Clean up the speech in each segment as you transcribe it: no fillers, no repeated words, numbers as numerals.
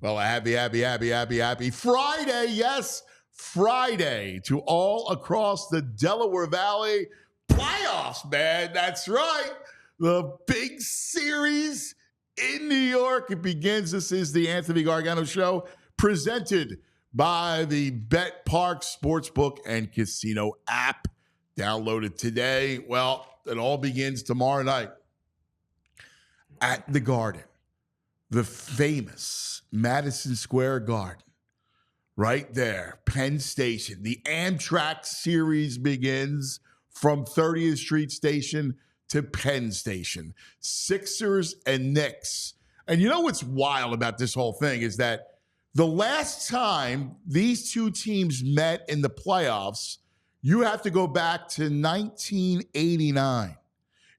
Well, happy Friday. Yes, Friday to all across the Delaware Valley. Playoffs, man. That's right. The big series in New York. It begins. This is the Anthony Gargano Show, presented by the Bet Park Sportsbook and Casino app. Downloaded today. Well, it all begins tomorrow night at the Garden. The famous Madison Square Garden, right there, Penn Station. The Amtrak series begins from 30th Street Station to Penn Station. Sixers and Knicks. And you know what's wild about this whole thing is that the last time these two teams met in the playoffs, you have to go back to 1989.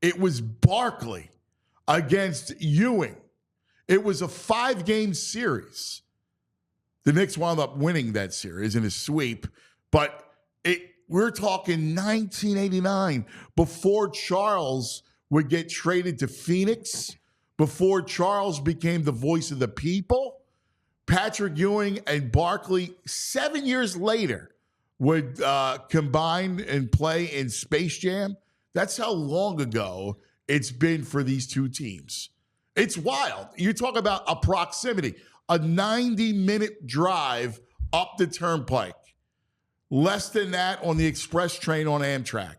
It was Barkley against Ewing. It was a 5-game series. The Knicks wound up winning that series in a sweep, but we're talking 1989, before Charles would get traded to Phoenix, before Charles became the voice of the people. Patrick Ewing and Barkley, 7 years later, would combine and play in Space Jam. That's how long ago it's been for these two teams. It's wild. You talk about a proximity, a 90-minute drive up the turnpike. Less than that on the express train on Amtrak.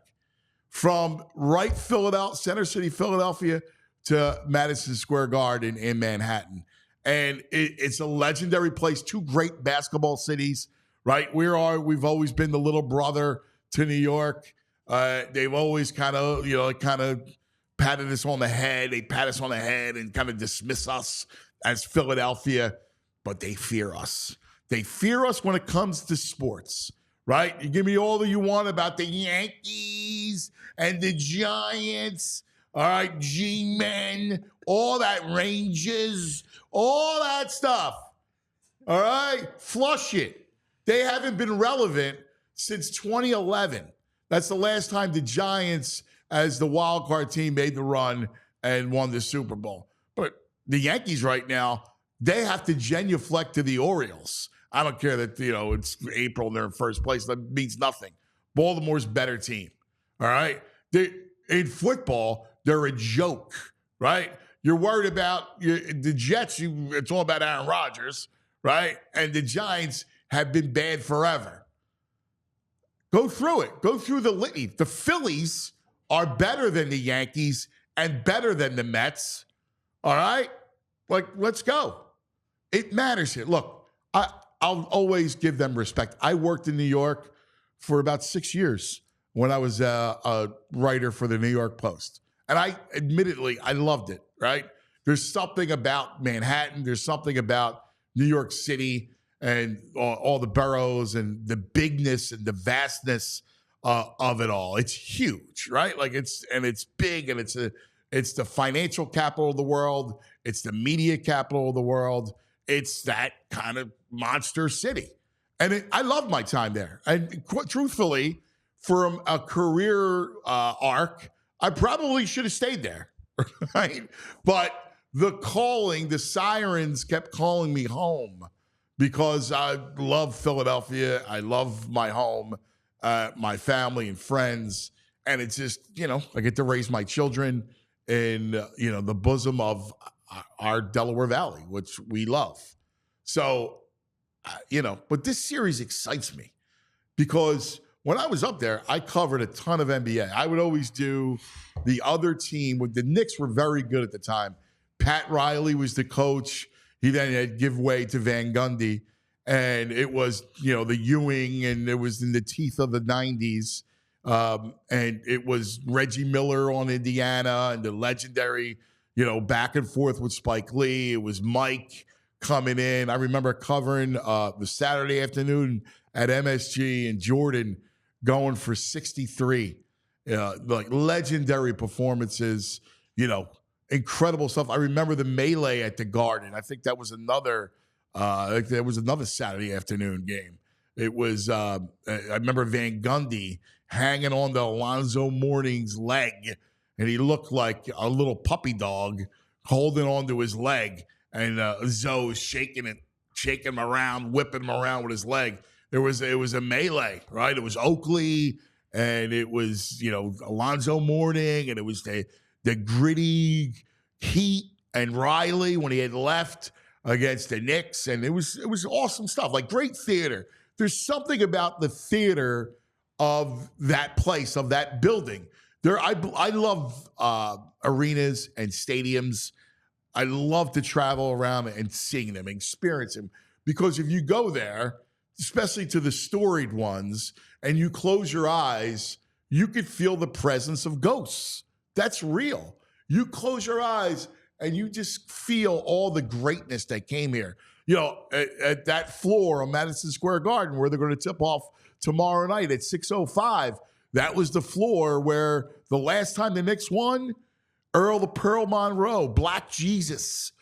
From right Center City, Philadelphia to Madison Square Garden in Manhattan. And it's a legendary place. Two great basketball cities, right? We've always been the little brother to New York. They've always kind of patted us on the head. They pat us on the head and kind of dismiss us as Philadelphia, but they fear us. They fear us when it comes to sports, right? You give me all that you want about the Yankees and the Giants, all right, G-Men, all that, Rangers, all that stuff, all right? Flush it. They haven't been relevant since 2011. That's the last time the Giants, as the wild card team, made the run and won the Super Bowl. But the Yankees right now, they have to genuflect to the Orioles. I don't care that, it's April and they're in first place. That means nothing. Baltimore's better team, all right? In football, they're a joke, right? You're worried about the Jets. It's all about Aaron Rodgers, right? And the Giants have been bad forever. Go through it. Go through the litany. The Phillies are better than the Yankees and better than the Mets. All right? Let's go. It matters here. Look, I'll always give them respect. I worked in New York for about 6 years when I was a writer for the New York Post. And I loved it, right? There's something about Manhattan. There's something about New York City and all the boroughs and the bigness and the vastness of it all. It's huge, right? It's big, and it's the financial capital of the world. It's the media capital of the world. It's that kind of monster city. And I love my time there. And truthfully, for a career arc, I probably should have stayed there, right? But the sirens kept calling me home because I love Philadelphia. I love my home. My family and friends, and it's just, I get to raise my children in, the bosom of our Delaware Valley, which we love. So, but this series excites me because when I was up there, I covered a ton of NBA. I would always do the other team. The Knicks were very good at the time. Pat Riley was the coach. He then had give way to Van Gundy. And it was, the Ewing, and it was in the teeth of the 90s. And it was Reggie Miller on Indiana and the legendary, back and forth with Spike Lee. It was Mike coming in. I remember covering the Saturday afternoon at MSG and Jordan going for 63. Legendary performances, incredible stuff. I remember the melee at the Garden. I think that was another Saturday afternoon game. It was, I remember Van Gundy hanging on to Alonzo Mourning's leg, and he looked like a little puppy dog holding onto his leg. and Zoe was shaking him around, whipping him around with his leg. It was a melee, right? It was Oakley, and it was Alonzo Mourning, and it was the gritty Heat and Riley when he had left against the Knicks, and it was awesome stuff, like great theater. There's something about the theater of that place, of that building. I love arenas and stadiums. I love to travel around and seeing them, experience them, because if you go there, especially to the storied ones, and you close your eyes, you could feel the presence of ghosts. That's real. You close your eyes and you just feel all the greatness that came here. At that floor on Madison Square Garden where they're going to tip off tomorrow night at 6:05, that was the floor where the last time the Knicks won, Earl the Pearl Monroe, Black Jesus,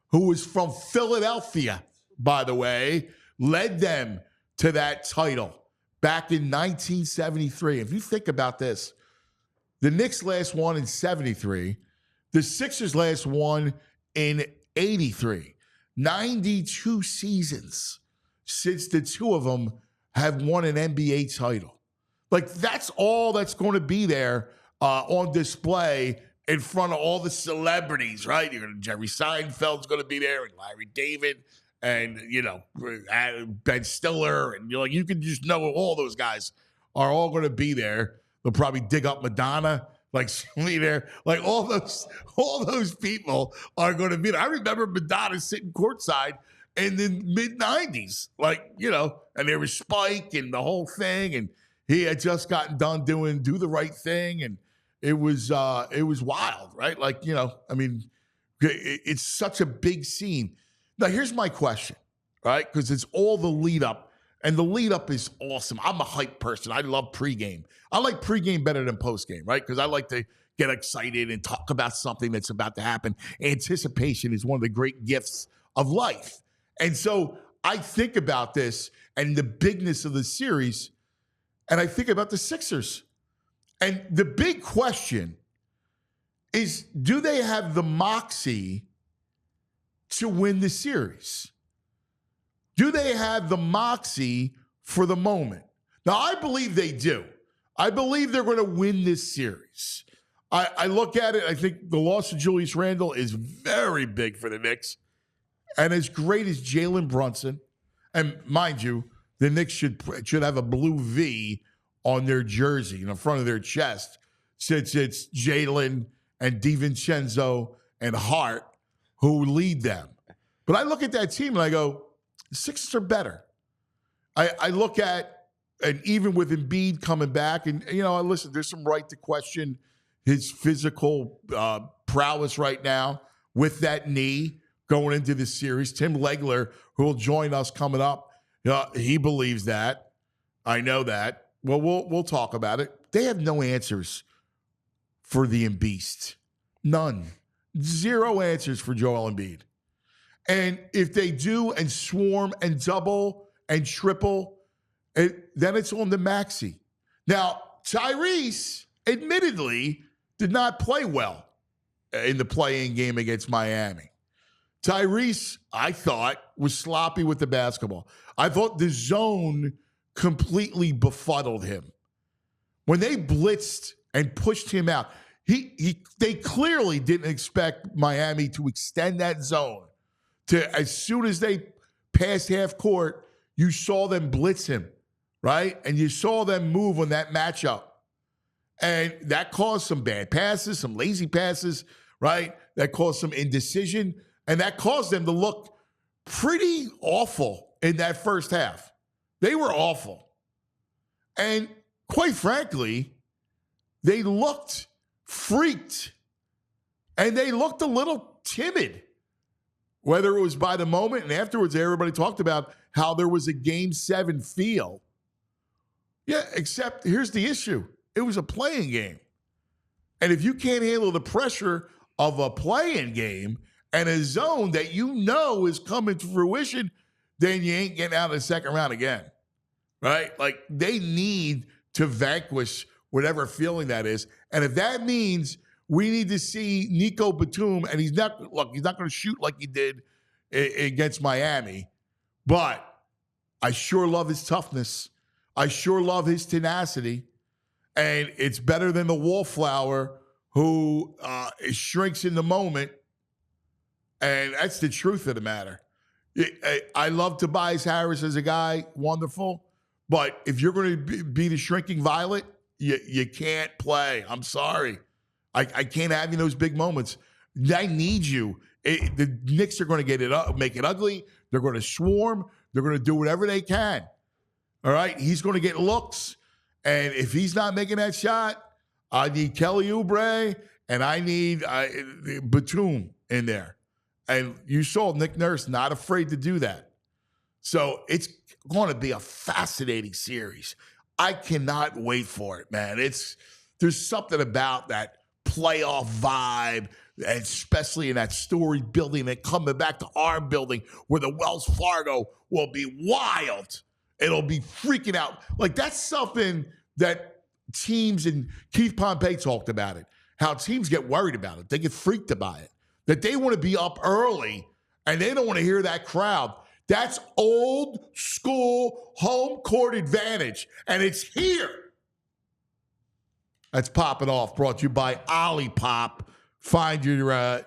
who was from Philadelphia, by the way, led them to that title back in 1973. If you think about this, the Knicks last won in 73. The Sixers last won in 83. 92 seasons since the two of them have won an NBA title. Like, that's all that's going to be there on display in front of all the celebrities, right? Jerry Seinfeld's going to be there, and Larry David, and Ben Stiller, and you can just know all those guys are all going to be there. They'll probably dig up Madonna, like she'll be there. Like all those people are going to be there. I remember Madonna sitting courtside in the mid-90s, and there was Spike and the whole thing, and he had just gotten done doing Do the Right Thing, and it was wild, right? It's such a big scene. Now, here's my question, right? Because it's all the lead up, and the lead up is awesome. I'm a hype person. I love pregame. I like pregame better than postgame, right? Because I like to get excited and talk about something that's about to happen. Anticipation is one of the great gifts of life. And so I think about this and the bigness of the series, and I think about the Sixers. And the big question is, do they have the moxie to win the series? Do they have the moxie for the moment? Now, I believe they do. I believe they're going to win this series. I look at it, I think the loss of Julius Randle is very big for the Knicks. And as great as Jalen Brunson, and mind you, the Knicks should have a blue V on their jersey in the front of their chest, since it's Jalen and DiVincenzo and Hart who lead them. But I look at that team and I go, the Sixers are better. I look at, and even with Embiid coming back, and listen, there's some right to question his physical prowess right now with that knee going into the series. Tim Legler, who will join us coming up, he believes that. I know that. Well, we'll talk about it. They have no answers for the Embiid. None. Zero answers for Joel Embiid. And if they do and swarm and double and triple, then it's on the maxi. Now, Tyrese admittedly did not play well in the play-in game against Miami. Tyrese, I thought, was sloppy with the basketball. I thought the zone completely befuddled him. When they blitzed and pushed him out, they clearly didn't expect Miami to extend that zone. As soon as they passed half court, you saw them blitz him, right? And you saw them move on that matchup. And that caused some bad passes, some lazy passes, right? That caused some indecision. And that caused them to look pretty awful in that first half. They were awful. And quite frankly, they looked freaked. And they looked a little timid. Whether it was by the moment, and afterwards everybody talked about how there was a Game 7 feel. Yeah, except here's the issue. It was a playing game. And if you can't handle the pressure of a playing game and a zone that is coming to fruition, then you ain't getting out of the second round again, right? Like, they need to vanquish whatever feeling that is. And if that means we need to see Nico Batum, and he's not going to shoot like he did against Miami, but I sure love his toughness. I sure love his tenacity. And it's better than the wallflower who shrinks in the moment. And that's the truth of the matter. I love Tobias Harris as a guy, wonderful. But if you're going to be the shrinking violet, you can't play. I'm sorry. I can't have you in those big moments. I need you. The Knicks are going to get it up, make it ugly. They're going to swarm. They're going to do whatever they can. All right? He's going to get looks. And if he's not making that shot, I need Kelly Oubre and I need Batum in there. And you saw Nick Nurse not afraid to do that. So it's going to be a fascinating series. I cannot wait for it, man. There's something about that playoff vibe, and especially in that story building and coming back to our building where the Wells Fargo will be wild. It'll be freaking out. Like, that's something that teams, and Keith Pompey talked about it, how teams get worried about it. They get freaked by it. That they want to be up early and they don't want to hear that crowd. That's old school home court advantage, and it's here. That's Popping Off, brought to you by Olipop. Find your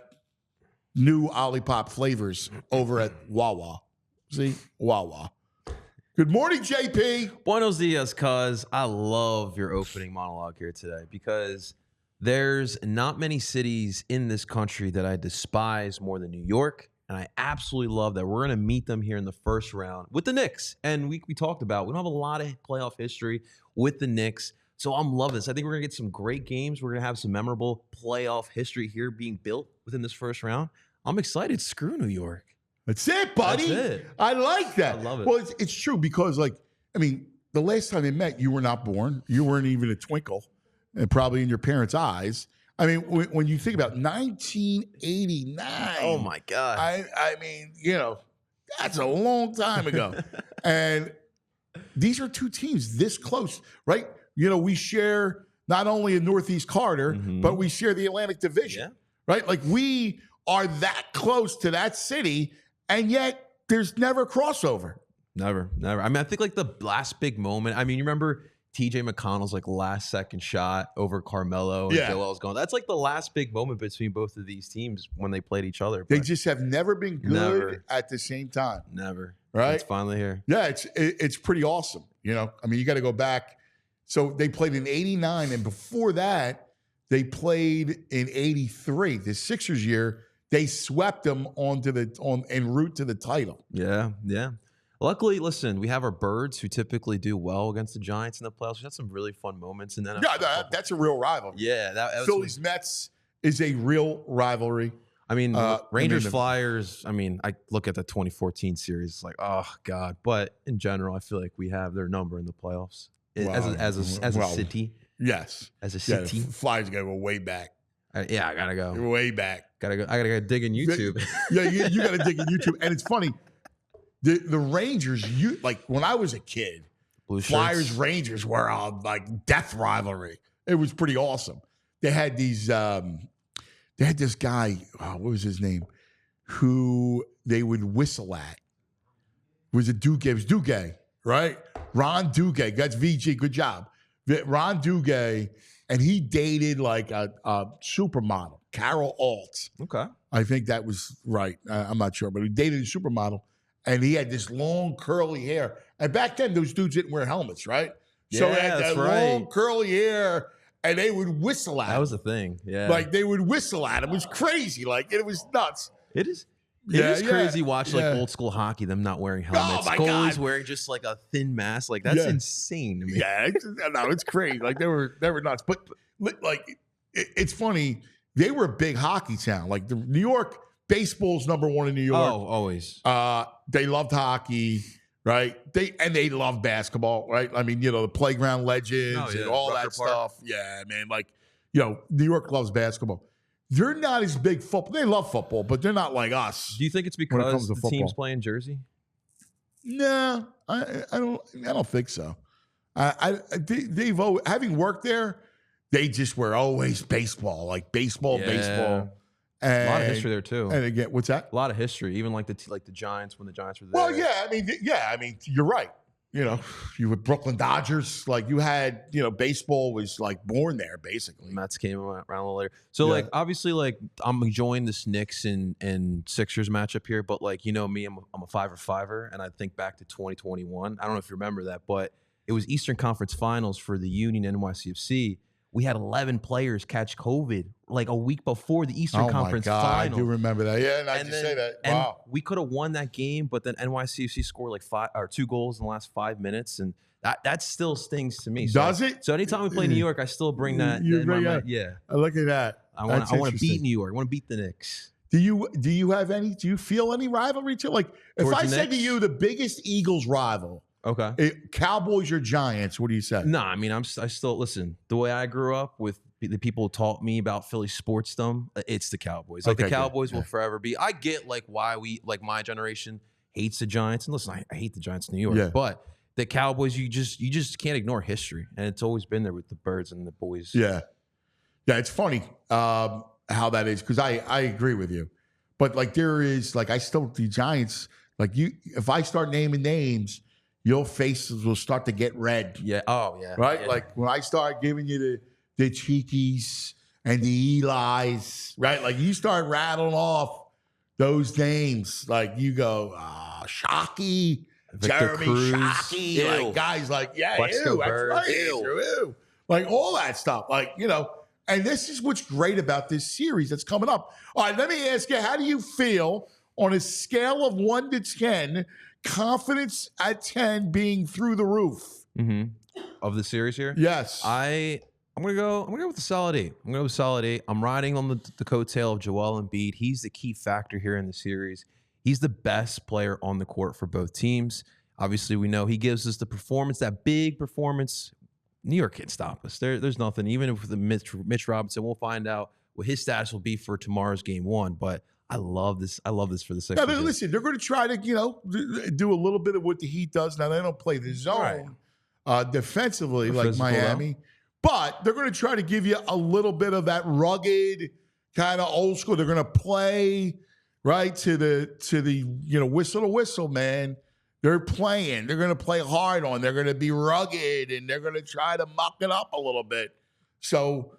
new Olipop flavors over at Wawa. See? Wawa. Good morning, JP. Buenos dias, cuz. I love your opening monologue here today because there's not many cities in this country that I despise more than New York. And I absolutely love that we're going to meet them here in the first round with the Knicks. And we talked about, we don't have a lot of playoff history with the Knicks. So I'm loving this. I think we're going to get some great games. We're going to have some memorable playoff history here being built within this first round. I'm excited. Screw New York. That's it, buddy. That's it. I like that. I love it. Well, it's true because, like, I mean, the last time they met, you were not born. You weren't even a twinkle, and probably in your parents' eyes. I mean, when you think about 1989. Oh, my God. I mean, you know, that's a long time ago. And these are two teams this close, right? You know, we share not only a Northeast Carter, but we share the Atlantic Division, right? Like, we are that close to that city, and yet there's never crossover. Never. I mean, I think like the last big moment. I mean, you remember TJ McConnell's like last second shot over Carmelo and Joel's going. That's like the last big moment between both of these teams when they played each other. They just have never been good at the same time. Never. Right? It's finally here. Yeah, it's pretty awesome. You know, I mean, you got to go back. So they played in 89, and before that, they played in 83. The Sixers year, they swept them en route to the title. Yeah. Luckily, listen, we have our Birds who typically do well against the Giants in the playoffs. We had some really fun moments. And then that's a real rivalry. Yeah. That Phillies Mets is a real rivalry. I mean, Rangers Flyers, I mean, I look at the 2014 series, it's like, oh, God. But in general, I feel like we have their number in the playoffs as a city. Yes. As a city. Flyers got to go way back. I gotta go. Way back. I gotta go dig in YouTube. You gotta dig in YouTube. And it's funny. The Rangers, like when I was a kid, Flyers Rangers were like death rivalry. It was pretty awesome. They had these. They had this guy. What was his name? Who they would whistle at. Was it Duguay? It was Duguay, right? Ron Duguay. That's VG. Good job, Ron Duguay. And he dated like a supermodel, Carol Alt. Okay, I think that was right. I'm not sure, but he dated a supermodel. And he had this long, curly hair. And back then, those dudes didn't wear helmets, right? So they had that long, curly hair, and they would whistle at him. That was a thing, yeah. Like, they would whistle at him. It was crazy. Like, it was nuts. It is. It is crazy watching like old school hockey, them not wearing helmets. Goalies wearing just like a thin mask. Like, that's insane to me. Yeah, it's crazy. Like, they were nuts. But, like, it's funny. They were a big hockey town. Like, the New York... Baseball's number one in New York. Oh, always. They loved hockey, right? They love basketball, right? I mean, you know, the playground legends and all that stuff. Yeah, man. Like, you know, New York loves basketball. They're not as big football. They love football, but they're not like us. Do you think it's because the teams play in Jersey? No, I don't think so. They've having worked there, they just were always baseball, like baseball. And, A lot of history there too. And again, what's that? A lot of history, even like the Giants when the Giants were there. Well, yeah, I mean, you're right. You know, you were Brooklyn Dodgers, like you had, baseball was like born there, basically. Mets came around a little later. So, like, obviously, like, I'm enjoying this Knicks and Sixers matchup here, but, like, me, I'm a 5-for-5er, and I think back to 2021. I don't know if you remember that, but it was Eastern Conference Finals for the Union NYCFC. We had 11 players catch COVID like a week before the Eastern Conference Finals. I do remember that. Yeah, and I just say that. Wow. We could have won that game, but then NYCFC scored like 2 goals in the last 5 minutes, and that still stings to me. Does it? So anytime we play New York, I still bring that. Yeah. Look at that. I want to beat New York. I want to beat the Knicks. Do you feel any rivalry too? Like if I said to you the biggest Eagles rival, okay, Cowboys or Giants, what do you say? No, I mean I still listen. The way I grew up with the people who taught me about Philly sportsdom, it's the Cowboys. Like the Cowboys will forever be. I get like why my generation hates the Giants, and listen, I hate the Giants in New York, but the Cowboys, you just can't ignore history, and it's always been there with the Birds and the boys. Yeah, it's funny how that is because I agree with you, but like there is like the Giants like if I start naming names. Your faces will start to get red. Yeah. Oh, yeah. Right? Yeah. Like when I start giving you the Cheekies and the Elis, right? Like you start rattling off those names. Like you go, Shockey, Jeremy Shockey. Like guys like, that's right. Ew. Like all that stuff. Like, and this is what's great about this series that's coming up. All right, let me ask you, how do you feel on a scale of 1 to 10, confidence at 10 being through the roof of the series here? Yes. I'm gonna go with a solid 8. I'm gonna go with a solid 8. I'm riding on the coattail of Joel Embiid. He's the key factor here in the series. He's the best player on the court for both teams. Obviously, we know he gives us the performance, that big performance. New York can't stop us. There's nothing. Even if the Mitch Robinson, we'll find out what his status will be for tomorrow's game 1. But I love this for the Sixers. Now, listen, they're going to try to, do a little bit of what the Heat does. Now, they don't play the zone defensively like Miami, but they're going to try to give you a little bit of that rugged kind of old school. They're going to play right to the whistle to whistle, man. They're playing. They're going to play hard on. They're going to be rugged, and they're going to try to muck it up a little bit. So,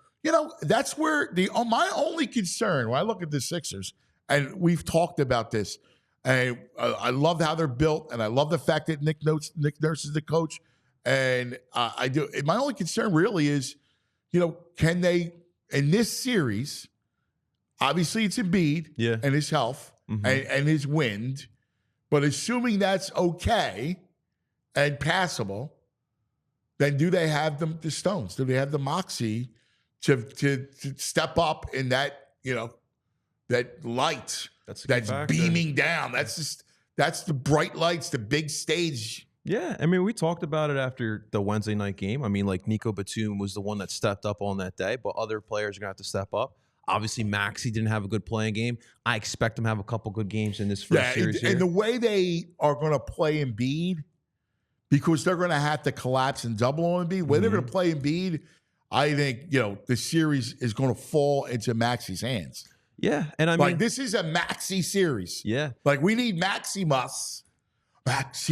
that's where my only concern when I look at the Sixers. And we've talked about this. And I love how they're built, and I love the fact that Nick Nurse is the coach. And I do. My only concern really is, can they in this series? Obviously, it's Embiid and his health and his wind, but assuming that's okay and passable, then do they have the stones? Do they have the moxie to step up in that that light that's beaming down? That's the bright lights, the big stage. Yeah, I mean, we talked about it after the Wednesday night game. I mean, like Nico Batum was the one that stepped up on that day, but other players are going to have to step up. Obviously, Maxey didn't have a good playing game. I expect him to have a couple good games in this first series here. And the way they are going to play Embiid, because they're going to have to collapse and double on Embiid, the way they're going to play Embiid, I think, the series is going to fall into Maxey's hands. Yeah, and I mean, this is a Maxey series. Yeah, like we need Maximus. Yes.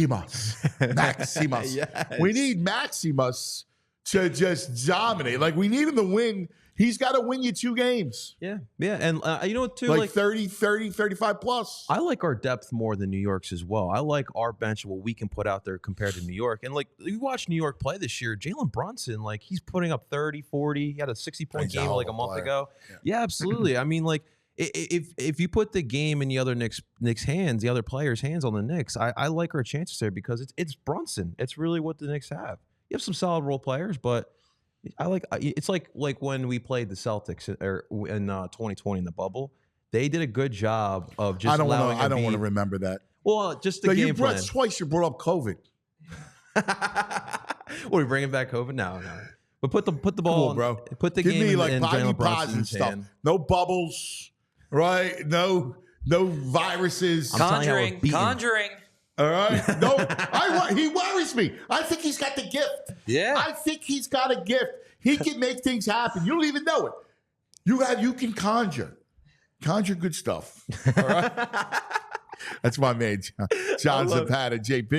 We need Maximus to just dominate. Like we need him to win. He's got to win you 2 games. Yeah. And you know what, too? Like 30, 35 plus. I like our depth more than New York's as well. I like our bench, what we can put out there compared to New York. And, like, you watch New York play this year, Jalen Brunson, like, he's putting up 30, 40. He had a 60-point game like a month ago. Yeah, absolutely. I mean, like, if you put the game in the other Knicks hands, the other players' hands on the Knicks, I like our chances there because it's Brunson. It's really what the Knicks have. You have some solid role players, but it's like when we played the Celtics in 2020 in the bubble. They did a good job of just allowing. I don't want to remember that. Well, just the game plan. Twice you brought up COVID. What, are we bringing back COVID? No. But put the ball, on, bro. Put the Give game me in Jalen Brunson's hand. No bubbles, right? No viruses. Conjuring. All right. No, he worries me. I think he's got the gift. Yeah. I think he's got a gift. He can make things happen. You don't even know it. You can conjure. conjure good stuff. All right. That's my man, John Zapata, JP.